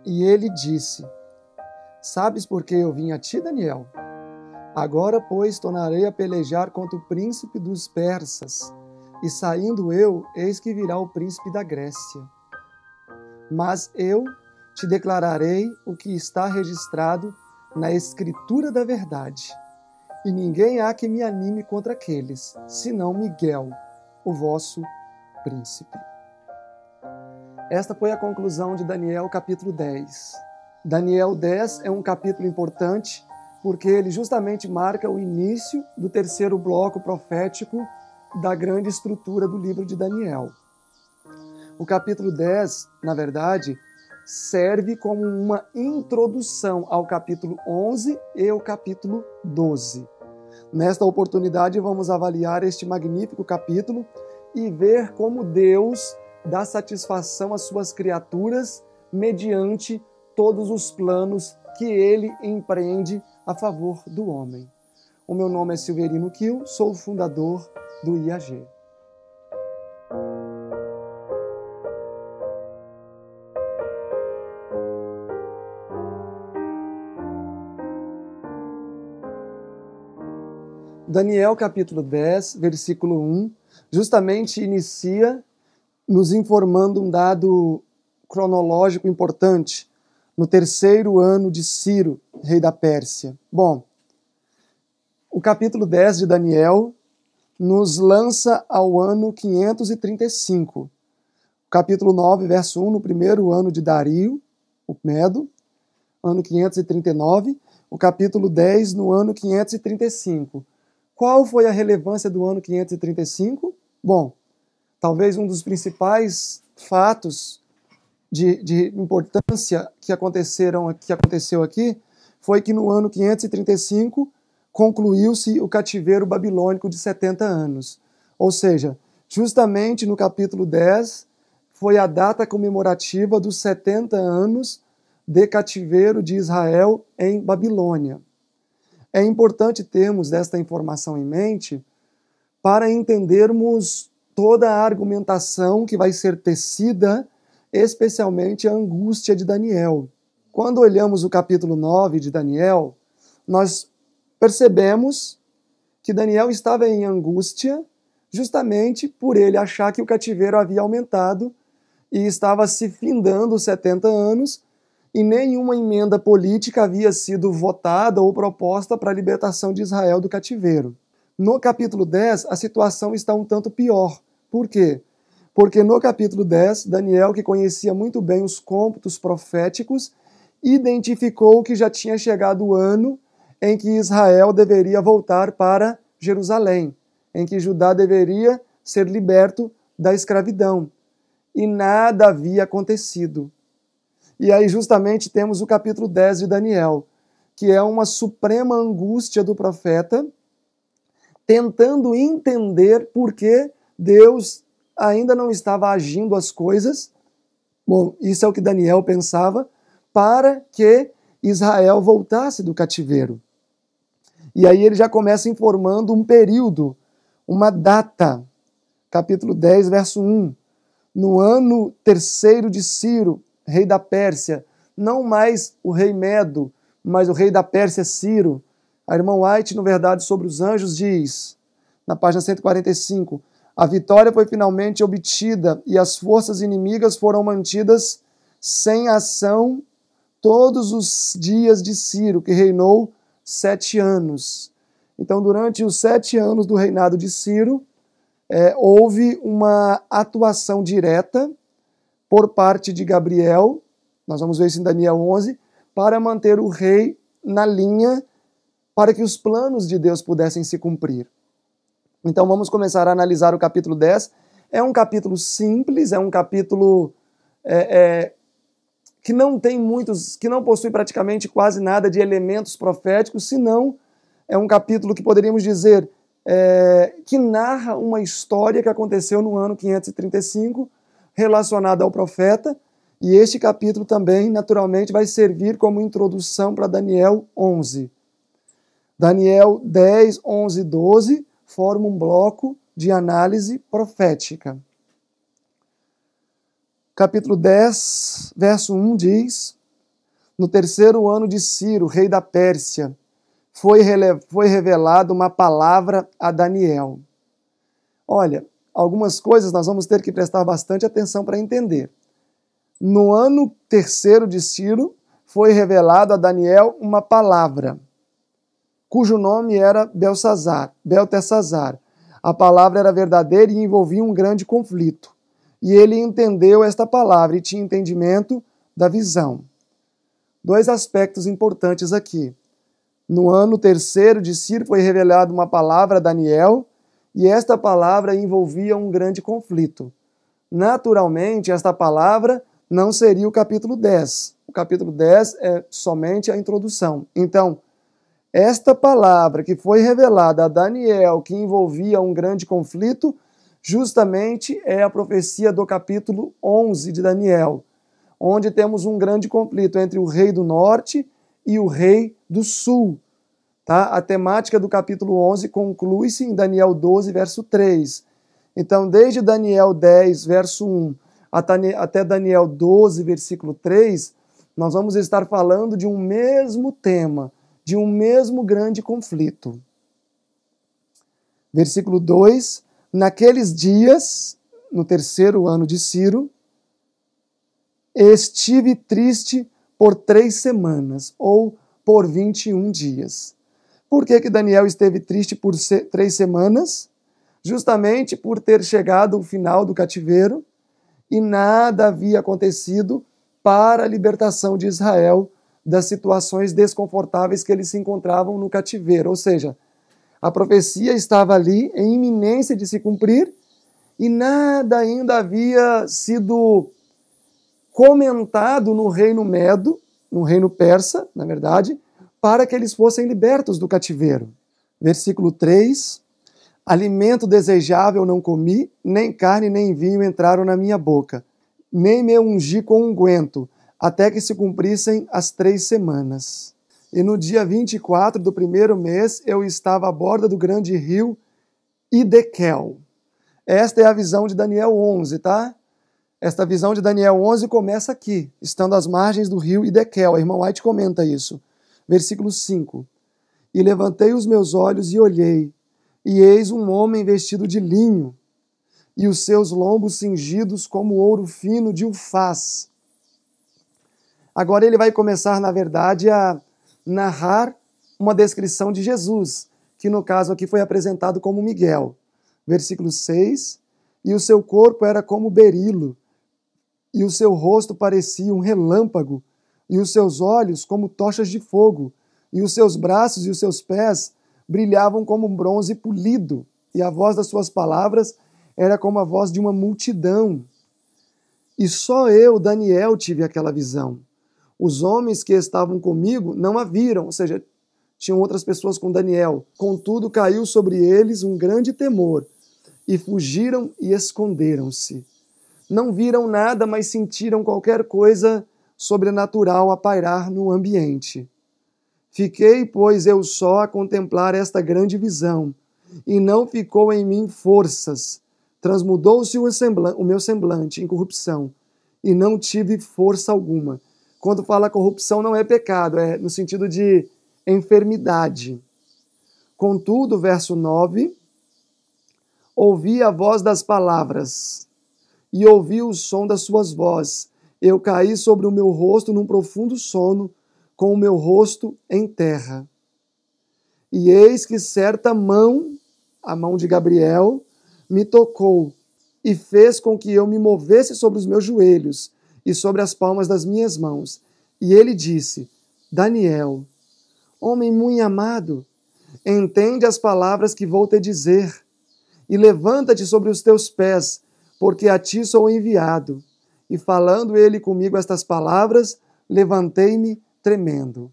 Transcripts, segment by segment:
E ele disse: Sabes por que eu vim a ti, Daniel? Agora, pois, tornarei a pelejar contra o príncipe dos persas, e saindo eu, eis que virá o príncipe da Grécia. Mas eu te declararei o que está registrado na Escritura da verdade. E ninguém há que me anime contra aqueles, senão Miguel, o vosso príncipe. Esta foi a conclusão de Daniel, capítulo 10. Daniel 10 é um capítulo importante porque ele justamente marca o início do terceiro bloco profético da grande estrutura do livro de Daniel. O capítulo 10, na verdade, serve como uma introdução ao capítulo 11 e ao capítulo 12. Nesta oportunidade, vamos avaliar este magnífico capítulo e ver como Deus dá satisfação às suas criaturas mediante todos os planos que ele empreende a favor do homem. O meu nome é Silverino Kiel, sou o fundador do IAG. Daniel capítulo 10, versículo 1, justamente inicia nos informando um dado cronológico importante, no terceiro ano de Ciro, rei da Pérsia. Bom, o capítulo 10 de Daniel nos lança ao ano 535. O capítulo 9, verso 1, no primeiro ano de Dario, o Medo, ano 539. O capítulo 10, no ano 535. Qual foi a relevância do ano 535? Bom, talvez um dos principais fatos de importância que aconteceu aqui foi que no ano 535 concluiu-se o cativeiro babilônico de 70 anos. Ou seja, justamente no capítulo 10 foi a data comemorativa dos 70 anos de cativeiro de Israel em Babilônia. É importante termos esta informação em mente para entendermos toda a argumentação que vai ser tecida, especialmente a angústia de Daniel. Quando olhamos o capítulo 9 de Daniel, nós percebemos que Daniel estava em angústia justamente por ele achar que o cativeiro havia aumentado e estava se findando os 70 anos e nenhuma emenda política havia sido votada ou proposta para a libertação de Israel do cativeiro. No capítulo 10, a situação está um tanto pior. Por quê? Porque no capítulo 10, Daniel, que conhecia muito bem os cômputos proféticos, identificou que já tinha chegado o ano em que Israel deveria voltar para Jerusalém, em que Judá deveria ser liberto da escravidão. E nada havia acontecido. E aí justamente temos o capítulo 10 de Daniel, que é uma suprema angústia do profeta, tentando entender por que Deus ainda não estava agindo as coisas, bom, isso é o que Daniel pensava, para que Israel voltasse do cativeiro. E aí ele já começa informando um período, uma data, capítulo 10, verso 1. No ano terceiro de Ciro, rei da Pérsia, não mais o rei Medo, mas o rei da Pérsia Ciro. A irmã White, no Verdade sobre os Anjos, diz, na página 145, a vitória foi finalmente obtida e as forças inimigas foram mantidas sem ação todos os dias de Ciro, que reinou 7 anos. Então, durante os 7 anos do reinado de Ciro, houve uma atuação direta por parte de Gabriel, nós vamos ver isso em Daniel 11, para manter o rei na linha para que os planos de Deus pudessem se cumprir. Então vamos começar a analisar o capítulo 10. É um capítulo simples, é um capítulo que não tem muitos, que não possui praticamente quase nada de elementos proféticos, senão é um capítulo que poderíamos dizer que narra uma história que aconteceu no ano 535, relacionada ao profeta, e este capítulo também, naturalmente, vai servir como introdução para Daniel 11. Daniel 10, 11 e 12 formam um bloco de análise profética. Capítulo 10, verso 1 diz: no terceiro ano de Ciro, rei da Pérsia, foi revelada uma palavra a Daniel. Olha, algumas coisas nós vamos ter que prestar bastante atenção para entender. No ano terceiro de Ciro, foi revelado a Daniel uma palavra, cujo nome era Beltesazar. A palavra era verdadeira e envolvia um grande conflito. E ele entendeu esta palavra e tinha entendimento da visão. Dois aspectos importantes aqui. No ano terceiro de Ciro foi revelada uma palavra a Daniel, e esta palavra envolvia um grande conflito. Naturalmente, esta palavra não seria o capítulo 10. O capítulo 10 é somente a introdução. Então, esta palavra que foi revelada a Daniel, que envolvia um grande conflito, justamente é a profecia do capítulo 11 de Daniel, onde temos um grande conflito entre o rei do norte e o rei do sul. Tá? A temática do capítulo 11 conclui-se em Daniel 12, verso 3. Então, desde Daniel 10, verso 1, até Daniel 12, versículo 3, nós vamos estar falando de um mesmo tema, de um mesmo grande conflito. Versículo 2, naqueles dias, no terceiro ano de Ciro, estive triste por 3 semanas, ou por 21 dias. Por que Daniel esteve triste por 3 semanas? Justamente por ter chegado o final do cativeiro e nada havia acontecido para a libertação de Israel das situações desconfortáveis que eles se encontravam no cativeiro. Ou seja, a profecia estava ali em iminência de se cumprir e nada ainda havia sido comentado no reino Medo, no reino persa, na verdade, para que eles fossem libertos do cativeiro. Versículo 3, alimento desejável não comi, nem carne nem vinho entraram na minha boca, nem me ungi com unguento, até que se cumprissem as 3 semanas. E no dia 24 do primeiro mês, eu estava à borda do grande rio Idequel. Esta é a visão de Daniel 11, tá? Esta visão de Daniel 11 começa aqui, estando às margens do rio Idequel. A irmã White comenta isso. Versículo 5. E levantei os meus olhos e olhei, e eis um homem vestido de linho, e os seus lombos cingidos como ouro fino de Ufaz. Agora ele vai começar, na verdade, a narrar uma descrição de Jesus, que no caso aqui foi apresentado como Miguel. Versículo 6. E o seu corpo era como berilo, e o seu rosto parecia um relâmpago, e os seus olhos como tochas de fogo, e os seus braços e os seus pés brilhavam como um bronze polido, e a voz das suas palavras era como a voz de uma multidão. E só eu, Daniel, tive aquela visão. Os homens que estavam comigo não a viram, ou seja, tinham outras pessoas com Daniel. Contudo, caiu sobre eles um grande temor, e fugiram e esconderam-se. Não viram nada, mas sentiram qualquer coisa sobrenatural a pairar no ambiente. Fiquei, pois, eu só a contemplar esta grande visão, e não ficou em mim forças. Transmudou-se o meu semblante em corrupção, e não tive força alguma. Quando fala corrupção, não é pecado, é no sentido de enfermidade. Contudo, verso 9, ouvi a voz das palavras, e ouvi o som das suas vozes. Eu caí sobre o meu rosto num profundo sono, com o meu rosto em terra. E eis que certa mão, a mão de Gabriel, me tocou e fez com que eu me movesse sobre os meus joelhos e sobre as palmas das minhas mãos. E ele disse: Daniel, homem muito amado, entende as palavras que vou te dizer e levanta-te sobre os teus pés, porque a ti sou enviado. E falando ele comigo estas palavras, levantei-me tremendo.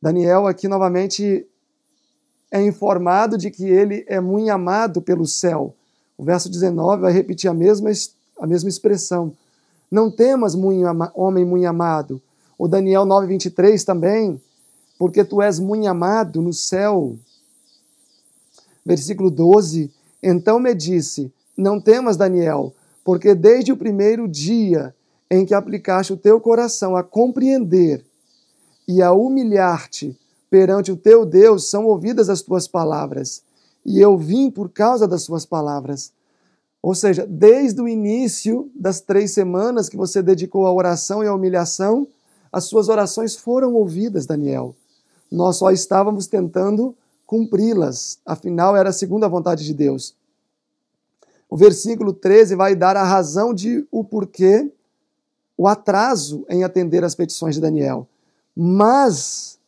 Daniel aqui novamente é informado de que ele é muito amado pelo céu. O verso 19 vai repetir a mesma expressão. Não temas, homem muito amado. O Daniel 9:23 também, porque tu és muito amado no céu. Versículo 12, então me disse, não temas, Daniel, porque desde o primeiro dia em que aplicaste o teu coração a compreender e a humilhar-te perante o teu Deus, são ouvidas as tuas palavras, e eu vim por causa das suas palavras. Ou seja, desde o início das 3 semanas que você dedicou à oração e à humilhação, as suas orações foram ouvidas, Daniel. Nós só estávamos tentando cumpri-las, afinal era segundo a vontade de Deus. O versículo 13 vai dar a razão de o porquê, o atraso em atender às petições de Daniel. Mas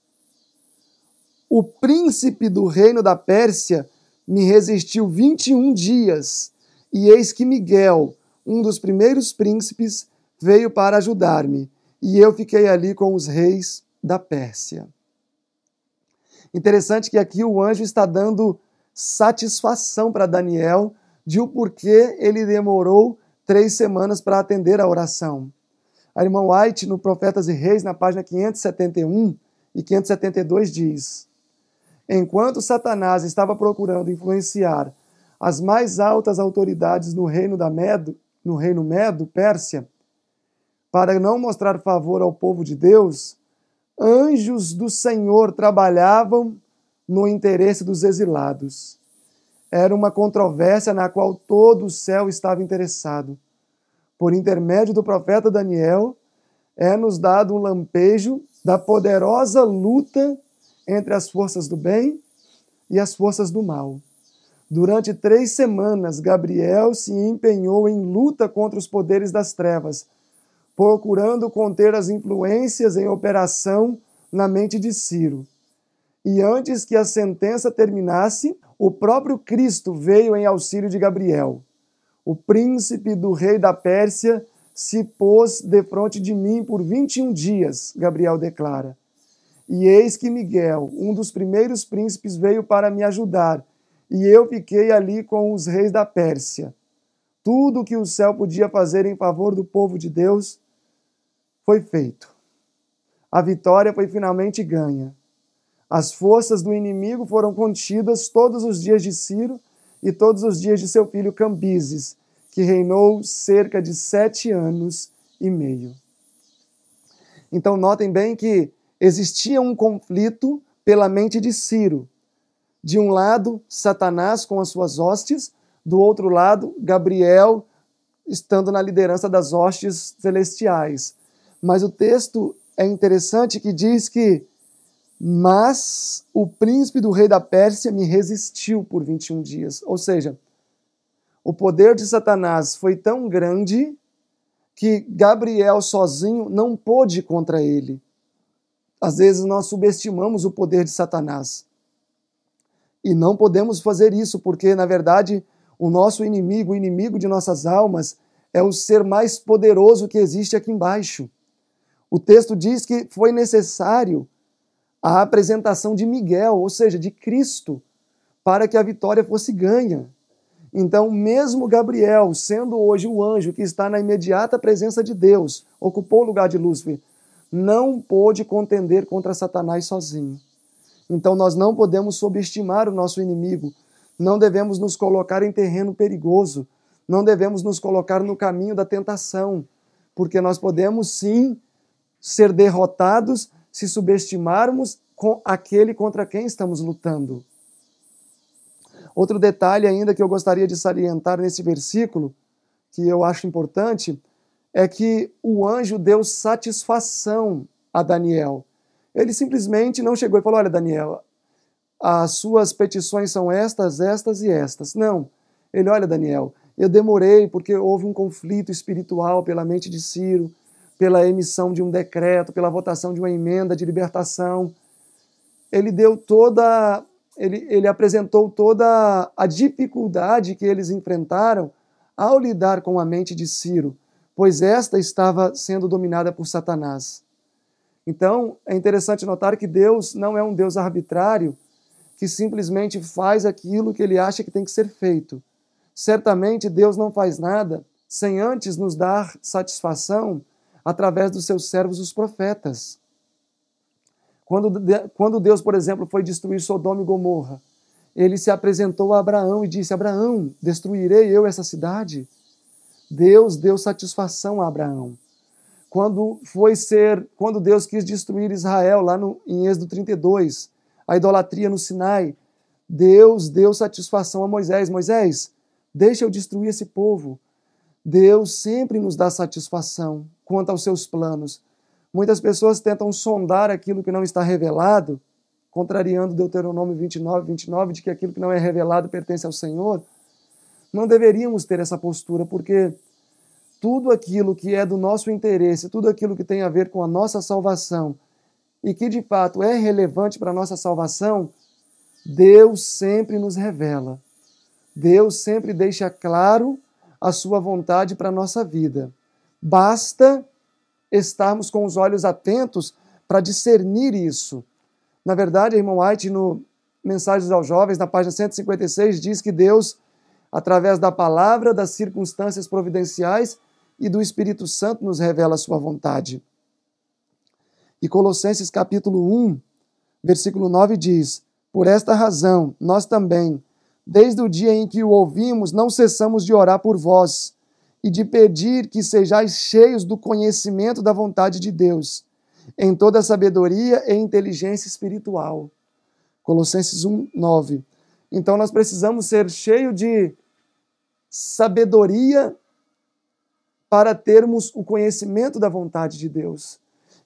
o príncipe do reino da Pérsia me resistiu 21 dias, e eis que Miguel, um dos primeiros príncipes, veio para ajudar-me, e eu fiquei ali com os reis da Pérsia. Interessante que aqui o anjo está dando satisfação para Daniel de o porquê ele demorou 3 semanas para atender a oração. A irmã White, no Profetas e Reis, na página 571 e 572, diz: enquanto Satanás estava procurando influenciar as mais altas autoridades no reino Medo, Pérsia, para não mostrar favor ao povo de Deus, anjos do Senhor trabalhavam no interesse dos exilados. Era uma controvérsia na qual todo o céu estava interessado. Por intermédio do profeta Daniel, é-nos dado um lampejo da poderosa luta entre as forças do bem e as forças do mal. Durante 3 semanas, Gabriel se empenhou em luta contra os poderes das trevas, procurando conter as influências em operação na mente de Ciro. E antes que a sentença terminasse, o próprio Cristo veio em auxílio de Gabriel. O príncipe do rei da Pérsia se pôs defronte de mim por 21 dias, Gabriel declara. E eis que Miguel, um dos primeiros príncipes, veio para me ajudar, e eu fiquei ali com os reis da Pérsia. Tudo o que o céu podia fazer em favor do povo de Deus foi feito. A vitória foi finalmente ganha. As forças do inimigo foram contidas todos os dias de Ciro e todos os dias de seu filho Cambises, que reinou cerca de 7 anos e meio. Então notem bem que existia um conflito pela mente de Ciro. De um lado, Satanás com as suas hostes, do outro lado, Gabriel estando na liderança das hostes celestiais. Mas o texto é interessante que diz que mas o príncipe do rei da Pérsia me resistiu por 21 dias. Ou seja, o poder de Satanás foi tão grande que Gabriel sozinho não pôde contra ele. Às vezes nós subestimamos o poder de Satanás. E não podemos fazer isso, porque, na verdade, o nosso inimigo, o inimigo de nossas almas, é o ser mais poderoso que existe aqui embaixo. O texto diz que foi necessário a apresentação de Miguel, ou seja, de Cristo, para que a vitória fosse ganha. Então, mesmo Gabriel, sendo hoje o anjo que está na imediata presença de Deus, ocupou o lugar de Lúcifer, não pôde contender contra Satanás sozinho. Então, nós não podemos subestimar o nosso inimigo, não devemos nos colocar em terreno perigoso, não devemos nos colocar no caminho da tentação, porque nós podemos sim ser derrotados se subestimarmos com aquele contra quem estamos lutando. Outro detalhe ainda que eu gostaria de salientar nesse versículo, que eu acho importante, é que o anjo deu satisfação a Daniel. Ele simplesmente não chegou e falou: olha, Daniel, as suas petições são estas, estas e estas. Não. Ele: olha, Daniel, eu demorei porque houve um conflito espiritual pela mente de Ciro, pela emissão de um decreto, pela votação de uma emenda de libertação. Ele apresentou toda a dificuldade que eles enfrentaram ao lidar com a mente de Ciro, pois esta estava sendo dominada por Satanás. Então, é interessante notar que Deus não é um Deus arbitrário que simplesmente faz aquilo que ele acha que tem que ser feito. Certamente Deus não faz nada sem antes nos dar satisfação através dos seus servos, os profetas. Quando Deus, por exemplo, foi destruir Sodoma e Gomorra, ele se apresentou a Abraão e disse: Abraão, destruirei eu essa cidade? Deus deu satisfação a Abraão. quando Deus quis destruir Israel, lá em Êxodo 32, a idolatria no Sinai, Deus deu satisfação a Moisés. Moisés, deixa eu destruir esse povo. Deus sempre nos dá satisfação quanto aos seus planos. Muitas pessoas tentam sondar aquilo que não está revelado, contrariando Deuteronômio 29, de que aquilo que não é revelado pertence ao Senhor. Não deveríamos ter essa postura, porque tudo aquilo que é do nosso interesse, tudo aquilo que tem a ver com a nossa salvação e que de fato é relevante para a nossa salvação, Deus sempre nos revela. Deus sempre deixa claro a sua vontade para a nossa vida. Basta estarmos com os olhos atentos para discernir isso. Na verdade, irmão White, no Mensagens aos Jovens, na página 156, diz que Deus, através da palavra, das circunstâncias providenciais e do Espírito Santo, nos revela a sua vontade. E Colossenses capítulo 1, versículo 9 diz: por esta razão, nós também, desde o dia em que o ouvimos, não cessamos de orar por vós e de pedir que sejais cheios do conhecimento da vontade de Deus, em toda sabedoria e inteligência espiritual. Colossenses 1, 9. Então nós precisamos ser cheios de sabedoria para termos o conhecimento da vontade de Deus.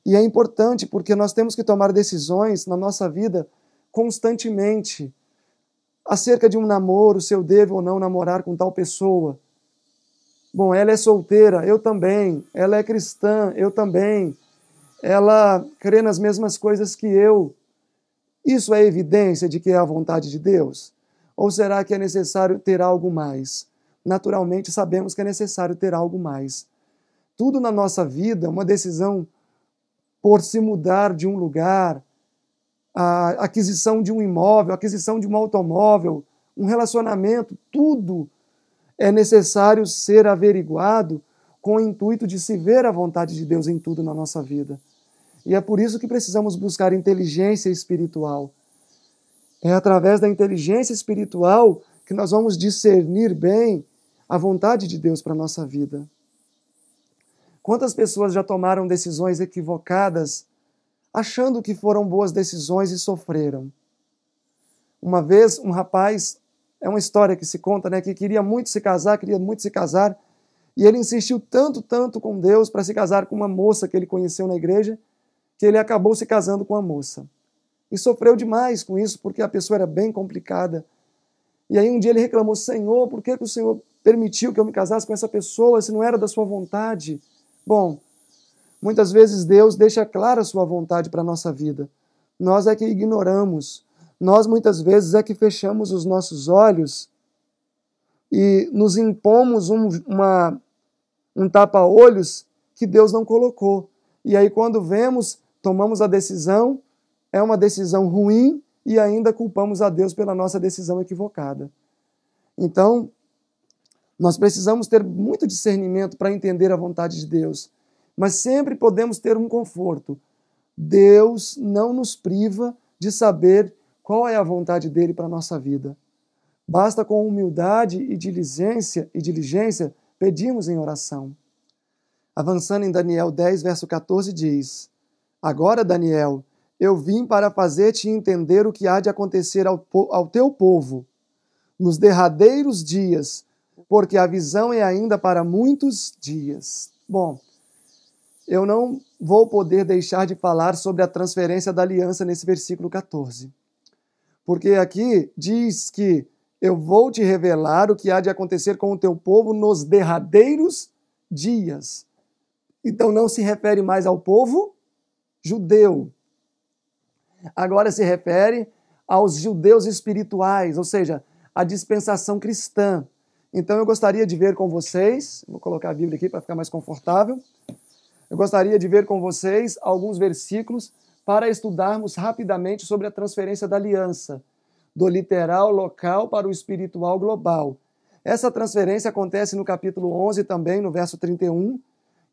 E é importante porque nós temos que tomar decisões na nossa vida constantemente acerca de um namoro, se eu devo ou não namorar com tal pessoa. Bom, ela é solteira, eu também. Ela é cristã, eu também. Ela crê nas mesmas coisas que eu. Isso é evidência de que é a vontade de Deus? Ou será que é necessário ter algo mais? Naturalmente sabemos que é necessário ter algo mais. Tudo na nossa vida, uma decisão por se mudar de um lugar, a aquisição de um imóvel, a aquisição de um automóvel, um relacionamento, tudo é necessário ser averiguado com o intuito de se ver a vontade de Deus em tudo na nossa vida. E é por isso que precisamos buscar inteligência espiritual. É através da inteligência espiritual que nós vamos discernir bem a vontade de Deus para a nossa vida. Quantas pessoas já tomaram decisões equivocadas achando que foram boas decisões e sofreram? Uma vez, um rapaz, é uma história que se conta, né, que queria muito se casar, e ele insistiu tanto com Deus para se casar com uma moça que ele conheceu na igreja, que ele acabou se casando com a moça. E sofreu demais com isso, porque a pessoa era bem complicada. E aí um dia ele reclamou: Senhor, por que o Senhor permitiu que eu me casasse com essa pessoa, se não era da sua vontade? Bom, muitas vezes Deus deixa clara a sua vontade para a nossa vida. Nós é que ignoramos. Nós muitas vezes é que fechamos os nossos olhos e nos impomos um tapa-olhos que Deus não colocou. E aí quando vemos, tomamos a decisão, é uma decisão ruim e ainda culpamos a Deus pela nossa decisão equivocada. Então, nós precisamos ter muito discernimento para entender a vontade de Deus, mas sempre podemos ter um conforto. Deus não nos priva de saber qual é a vontade dele para a nossa vida. Basta com humildade e diligência pedirmos em oração. Avançando em Daniel 10, verso 14, diz: agora, Daniel, eu vim para fazer-te entender o que há de acontecer ao teu povo nos derradeiros dias, porque a visão é ainda para muitos dias. Bom, eu não vou poder deixar de falar sobre a transferência da aliança nesse versículo 14. Porque aqui diz que eu vou te revelar o que há de acontecer com o teu povo nos derradeiros dias. Então não se refere mais ao povo judeu. Agora se refere aos judeus espirituais, ou seja, a dispensação cristã. Então eu gostaria de ver com vocês, vou colocar a Bíblia aqui para ficar mais confortável, eu gostaria de ver com vocês alguns versículos para estudarmos rapidamente sobre a transferência da aliança, do literal local para o espiritual global. Essa transferência acontece no capítulo 11 também, no verso 31,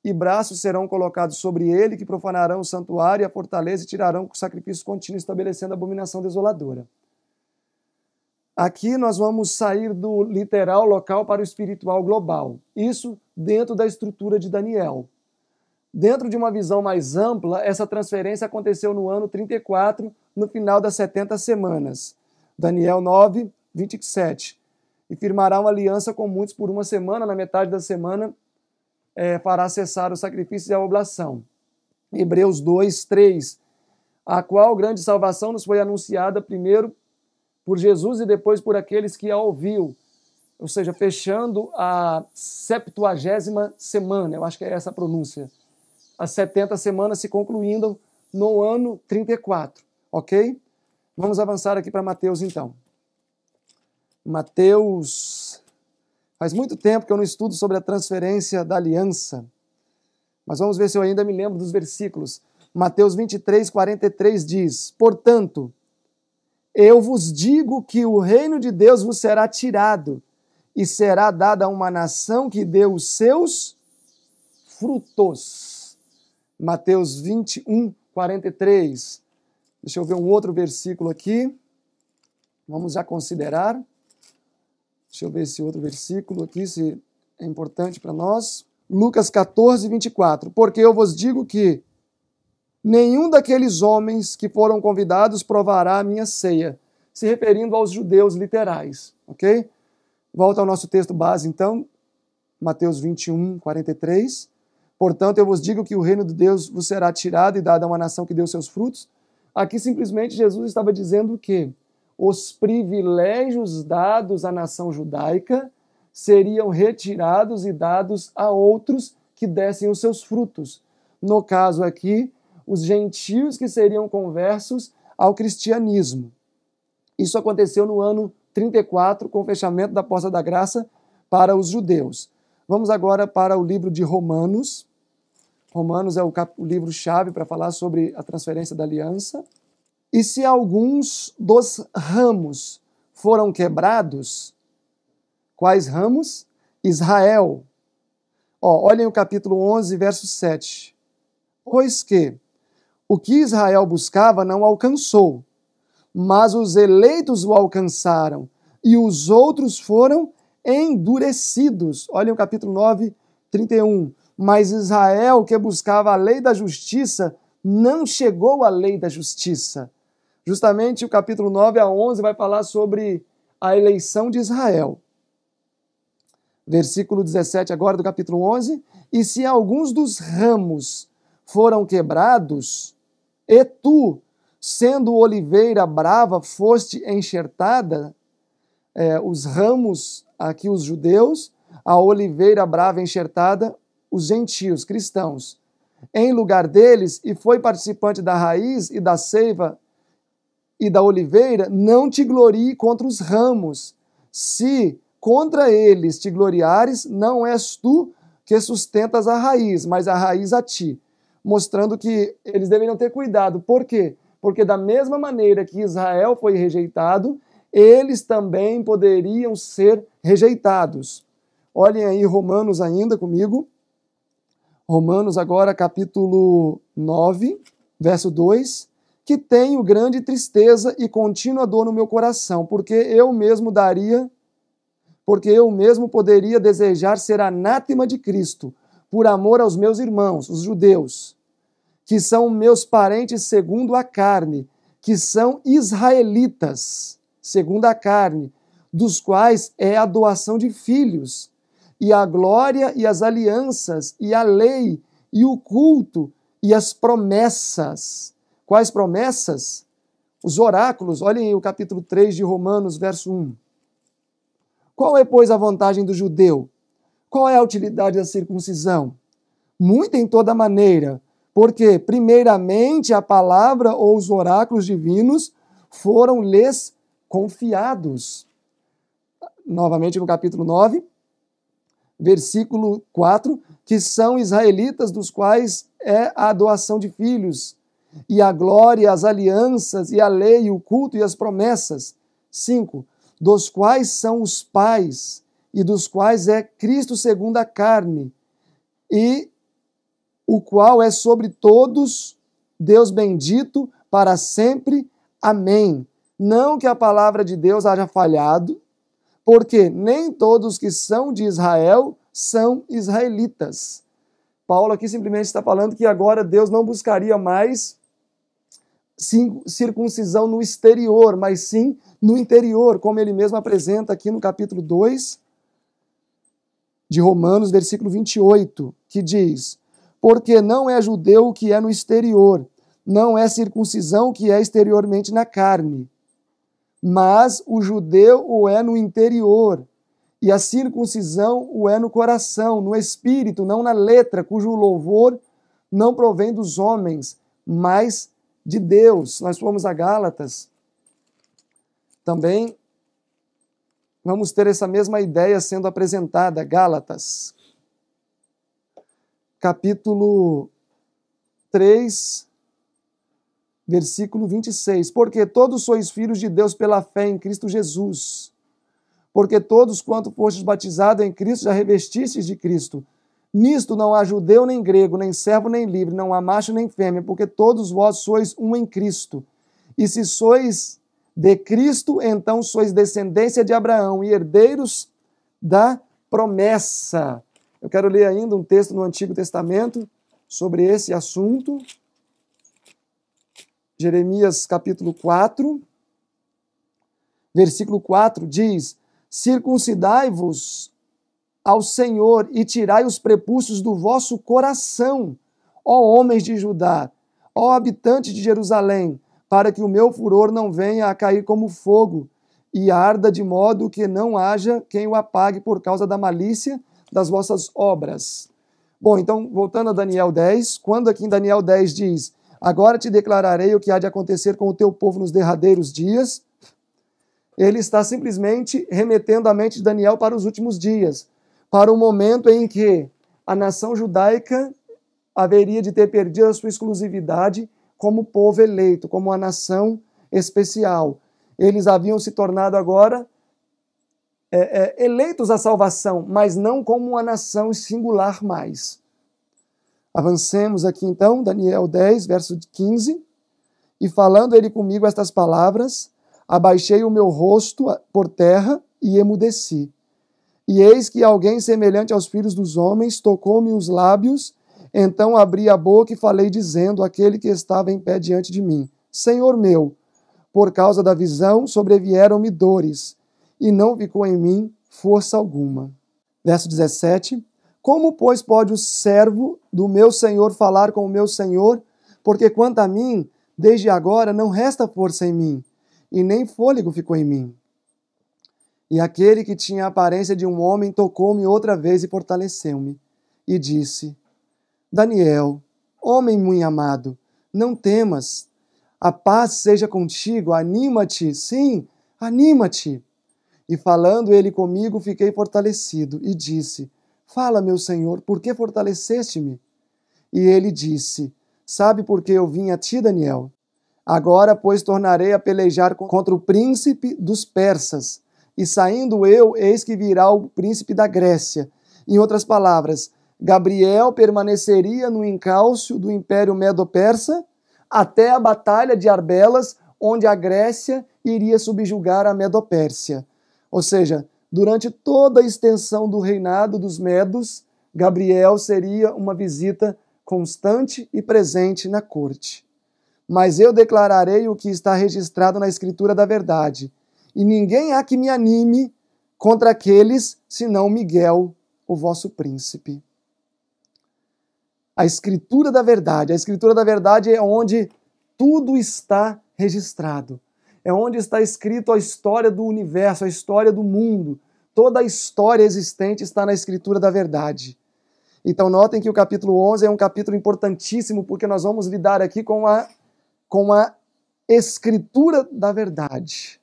e braços serão colocados sobre ele, que profanarão o santuário e a fortaleza e tirarão com sacrifício contínuo, estabelecendo a abominação desoladora. Aqui nós vamos sair do literal local para o espiritual global. Isso dentro da estrutura de Daniel. Dentro de uma visão mais ampla, essa transferência aconteceu no ano 34, no final das 70 semanas. Daniel 9, 27. E firmará uma aliança com muitos por uma semana, na metade da semana fará cessar os sacrifícios e a oblação. Hebreus 2, 3. A qual grande salvação nos foi anunciada primeiro por Jesus e depois por aqueles que a ouviu. Ou seja, fechando a 70ª semana, eu acho que é essa a pronúncia. As 70 semanas se concluindo no ano 34, ok? Vamos avançar aqui para Mateus, então. Mateus, faz muito tempo que eu não estudo sobre a transferência da aliança, mas vamos ver se eu ainda me lembro dos versículos. Mateus 23, 43 diz: portanto, eu vos digo que o reino de Deus vos será tirado e será dado a uma nação que dê os seus frutos. Mateus 21, 43. Deixa eu ver um outro versículo aqui. Vamos já considerar. Deixa eu ver esse outro versículo aqui, se é importante para nós. Lucas 14, 24. Porque eu vos digo que nenhum daqueles homens que foram convidados provará a minha ceia, se referindo aos judeus literais, ok? Volta ao nosso texto base, então, Mateus 21, 43. Portanto, eu vos digo que o reino de Deus vos será tirado e dado a uma nação que deu seus frutos. Aqui, simplesmente, Jesus estava dizendo que os privilégios dados à nação judaica seriam retirados e dados a outros que dessem os seus frutos. No caso aqui, os gentios que seriam conversos ao cristianismo. Isso aconteceu no ano 34, com o fechamento da Porta da Graça para os judeus. Vamos agora para o livro de Romanos. Romanos é o livro-chave para falar sobre a transferência da aliança. E se alguns dos ramos foram quebrados, quais ramos? Israel. Olhem o capítulo 11, verso 7. Pois que o que Israel buscava não alcançou, mas os eleitos o alcançaram, e os outros foram endurecidos. Olhem o capítulo 9, 31. Mas Israel, que buscava a lei da justiça, não chegou à lei da justiça. Justamente o capítulo 9 a 11 vai falar sobre a eleição de Israel. Versículo 17 agora do capítulo 11. E se alguns dos ramos foram quebrados, e tu, sendo oliveira brava, foste enxertada, os ramos, aqui os judeus, a oliveira brava enxertada, os gentios, cristãos, em lugar deles, e foi participante da raiz e da seiva e da oliveira, não te glorie contra os ramos. Se contra eles te gloriares, não és tu que sustentas a raiz, mas a raiz a ti. Mostrando que eles deveriam ter cuidado. Por quê? Porque da mesma maneira que Israel foi rejeitado, eles também poderiam ser rejeitados. Olhem aí Romanos ainda comigo. Romanos agora, capítulo 9, verso 2. Que tenho grande tristeza e contínua dor no meu coração, porque eu mesmo poderia desejar ser anátema de Cristo, por amor aos meus irmãos, os judeus, que são meus parentes segundo a carne, que são israelitas, segundo a carne, dos quais é a doação de filhos, e a glória e as alianças, e a lei, e o culto, e as promessas. Quais promessas? Os oráculos. Olhem aí o capítulo 3 de Romanos, verso 1. Qual é, pois, a vantagem do judeu? Qual é a utilidade da circuncisão? Muito em toda maneira, porque, primeiramente, a palavra ou os oráculos divinos foram-lhes confiados. Novamente no capítulo 9, versículo 4, que são israelitas, dos quais é a doação de filhos, e a glória, as alianças, e a lei, o culto e as promessas. 5, dos quais são os pais, e dos quais é Cristo segundo a carne, e o qual é sobre todos, Deus bendito para sempre. Amém. Não que a palavra de Deus haja falhado, porque nem todos que são de Israel são israelitas. Paulo aqui simplesmente está falando que agora Deus não buscaria mais circuncisão no exterior, mas sim no interior, como ele mesmo apresenta aqui no capítulo 2 de Romanos, versículo 28, que diz: porque não é judeu o que é no exterior, não é circuncisão o que é exteriormente na carne, mas o judeu o é no interior, e a circuncisão o é no coração, no espírito, não na letra, cujo louvor não provém dos homens, mas de Deus. Nós fomos a Gálatas, também vamos ter essa mesma ideia sendo apresentada. Gálatas, capítulo 3, versículo 26. Porque todos sois filhos de Deus pela fé em Cristo Jesus. Porque todos quanto fostes batizados em Cristo, já revestistes de Cristo. Nisto não há judeu nem grego, nem servo nem livre, não há macho nem fêmea, porque todos vós sois um em Cristo. E se sois de Cristo, então sois descendência de Abraão e herdeiros da promessa. Eu quero ler ainda um texto no Antigo Testamento sobre esse assunto. Jeremias capítulo 4, versículo 4 diz: circuncidai-vos ao Senhor e tirai os prepúcios do vosso coração, ó homens de Judá, ó habitantes de Jerusalém, para que o meu furor não venha a cair como fogo e arda de modo que não haja quem o apague por causa da malícia das vossas obras. Bom, então, voltando a Daniel 10, quando aqui em Daniel 10 diz: agora te declararei o que há de acontecer com o teu povo nos derradeiros dias, ele está simplesmente remetendo a mente de Daniel para os últimos dias, para o momento em que a nação judaica haveria de ter perdido a sua exclusividade como povo eleito, como uma nação especial. Eles haviam se tornado agora eleitos à salvação, mas não como uma nação singular mais. Avancemos aqui então, Daniel 10, verso 15. E falando ele comigo estas palavras, abaixei o meu rosto por terra e emudeci. E eis que alguém semelhante aos filhos dos homens tocou-me os lábios, então abri a boca e falei dizendo àquele que estava em pé diante de mim: Senhor meu, por causa da visão sobrevieram-me dores, e não ficou em mim força alguma. Verso 17. Como, pois, pode o servo do meu Senhor falar com o meu Senhor? Porque quanto a mim, desde agora não resta força em mim, e nem fôlego ficou em mim. E aquele que tinha a aparência de um homem tocou-me outra vez e fortaleceu-me, e disse: Daniel, homem muito amado, não temas, a paz seja contigo, anima-te, sim, anima-te. E falando ele comigo, fiquei fortalecido, e disse: Fala, meu Senhor, por que fortaleceste-me? E ele disse: Sabe por que eu vim a ti, Daniel? Agora, pois, tornarei a pelejar contra o príncipe dos persas, e saindo eu, eis que virá o príncipe da Grécia. Em outras palavras, Gabriel permaneceria no encalço do Império Medo-Persa até a Batalha de Arbelas, onde a Grécia iria subjugar a Medo-Pérsia. Ou seja, durante toda a extensão do reinado dos Medos, Gabriel seria uma visita constante e presente na corte. Mas eu declararei o que está registrado na Escritura da verdade, e ninguém há que me anime contra aqueles, senão Miguel, o vosso príncipe. A Escritura da verdade é onde tudo está registrado. É onde está escrito a história do universo, a história do mundo. Toda a história existente está na Escritura da verdade. Então notem que o capítulo 11 é um capítulo importantíssimo, porque nós vamos lidar aqui com a Escritura da verdade.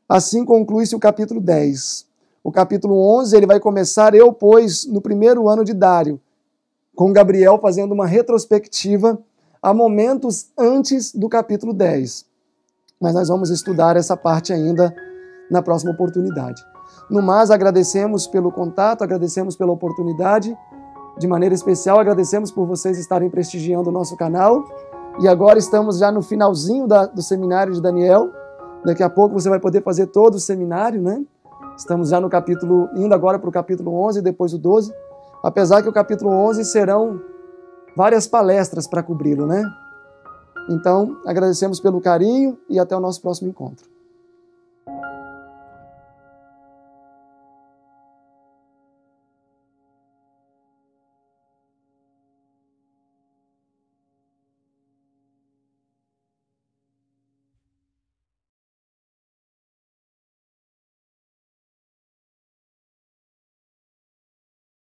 Assim conclui-se o capítulo 10. O capítulo 11 ele vai começar, pois, no primeiro ano de Dário, com Gabriel fazendo uma retrospectiva a momentos antes do capítulo 10. Mas nós vamos estudar essa parte ainda na próxima oportunidade. No mais, agradecemos pelo contato, agradecemos pela oportunidade. De maneira especial, agradecemos por vocês estarem prestigiando o nosso canal. E agora estamos já no finalzinho do seminário de Daniel. Daqui a pouco você vai poder fazer todo o seminário, né? Estamos já no capítulo, indo agora para o capítulo 11 e depois o 12. Apesar que o capítulo 11 serão várias palestras para cobri-lo, né? Então, agradecemos pelo carinho e até o nosso próximo encontro.